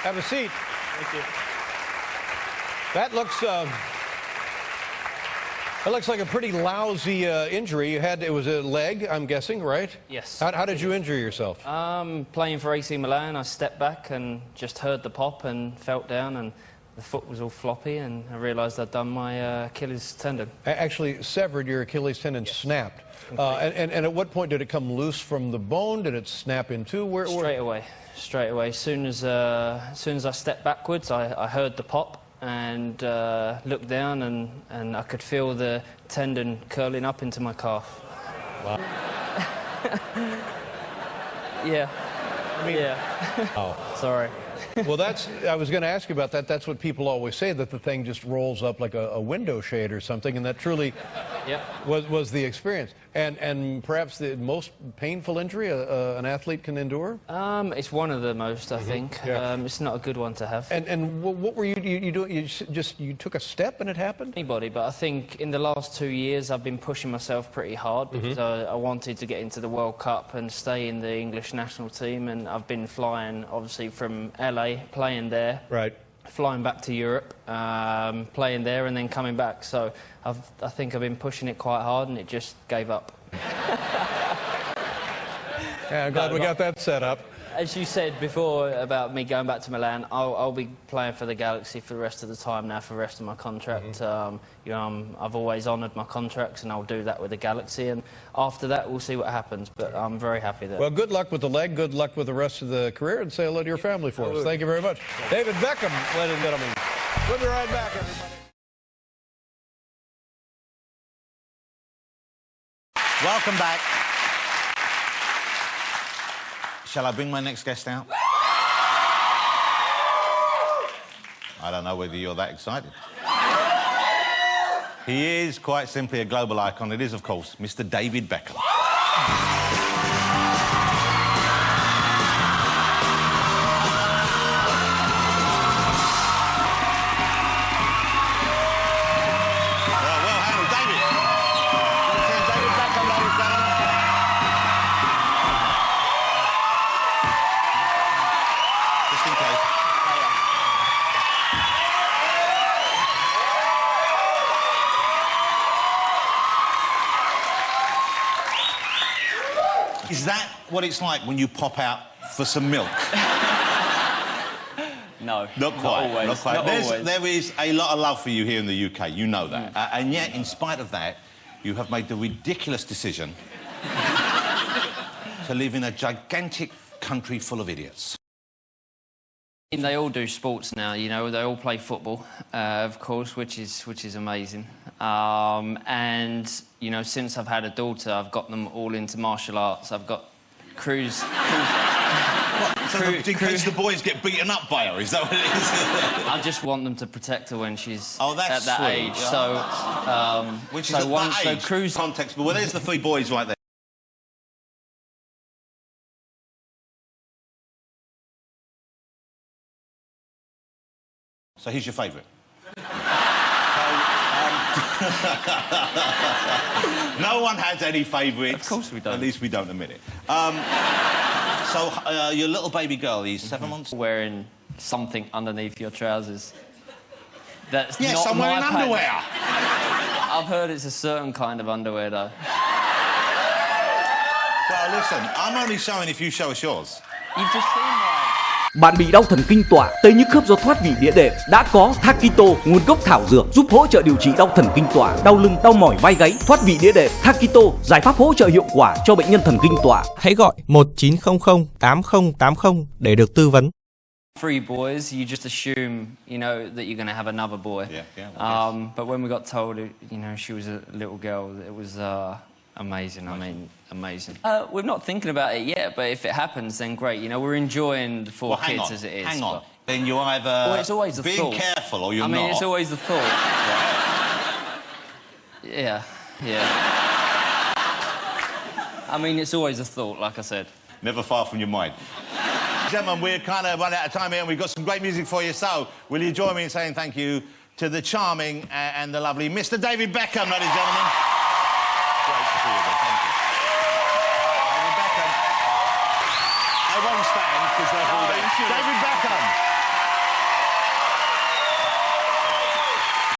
Have a seat. Thank you. That looks like a pretty lousy injury. It was a leg, I'm guessing, right? Yes. How did you injure yourself? Playing for AC Milan, I stepped back and just heard the pop and felt down, and the foot was all floppy, and I realised I'd done my Achilles tendon. Actually severed your Achilles tendon, yes. Snapped. And at what point did it come loose from the bone? Did it snap in two? Straight away. As soon as I stepped backwards, I heard the pop and looked down, and I could feel the tendon curling up into my calf. Wow. Yeah. Yeah. Oh. Sorry. Well, I was going to ask you about that. That's what people always say, that the thing just rolls up like a window shade or something, and that truly was the experience. And perhaps the most painful injury an athlete can endure? It's one of the most, I think. Yeah. It's not a good one to have. And what were you doing? You took a step and it happened? Anybody, but I think in the last 2 years I've been pushing myself pretty hard because I wanted to get into the World Cup and stay in the English national team, and I've been flying, obviously, from LA, playing there. Right. Flying back to Europe, playing there, and then coming back. So I think I've been pushing it quite hard, and it just gave up. Yeah, I'm glad we got that set up. As you said before about me going back to Milan, I'll be playing for the Galaxy for the rest of the time now, for the rest of my contract. I've always honoured my contracts, and I'll do that with the Galaxy. And after that, we'll see what happens. But I'm very happy there. Well, good luck with the leg. Good luck with the rest of the career, and say hello to your family for us. Thank you very much. David Beckham, ladies and gentlemen. We'll be right back, everybody. Welcome back. Shall I bring my next guest out? I don't know whether you're that excited. He is quite simply a global icon. It is, of course, Mr. David Beckham. Well handled, David. David Beckham, ladies and gentlemen. Just in case. Is that what it's like when you pop out for some milk? No, Not quite. always. Not quite. Not always. There is a lot of love for you here in the UK. You know that. And yet, in spite of that, you have made the ridiculous decision to live in a gigantic country full of idiots. They all do sports now, you know. They all play football, of course, which is amazing. And you know, since I've had a daughter, I've got them all into martial arts. I've got crews. In case the boys get beaten up by her, is that what it is? I just want them to protect her when she's Oh, that's at that sweet. age. So, Which so is at once that age, so crews. context. But well, there's the three boys right there. So he's your favourite? No one has any favourites. Of course we don't. At least we don't admit it. So your little baby girl, he's 7 months? Wearing something underneath your trousers. That's Yes, not I'm my wearing pants. underwear. I've heard it's a certain kind of underwear, though. Well, listen, I'm only showing if you show us yours. You've just seen mine. Bạn bị đau thần kinh tọa, tê nhức khớp do thoát vị đĩa đệm, đã có thắc, nguồn gốc thảo dược giúp hỗ trợ điều trị đau thần kinh tọa, đau lưng, đau mỏi vai gáy, thoát vị đĩa đệm. Thắc, giải pháp hỗ trợ hiệu quả cho bệnh nhân thần kinh tọa. Hãy gọi 1900 8080 để được tư vấn. Three boys, you just assume, you know, that you're going to have another boy. But when we got told, you know, she was a little girl, it was amazing. I mean, amazing. We're not thinking about it yet, but if it happens, then great. You know, we're enjoying the four kids as it is. Hang on. But... Then you're either Well, it's always a being thought. careful or you're not. I mean, it's always the thought. Yeah. I mean, it's always a thought, like I said. Never far from your mind. Gentlemen, we're kind of run out of time here, and we've got some great music for you. So, will you join me in saying thank you to the charming and the lovely Mr. David Beckham, ladies and gentlemen? Great to see you again. Thank you. David Beckham. I won't stand because they're all there. David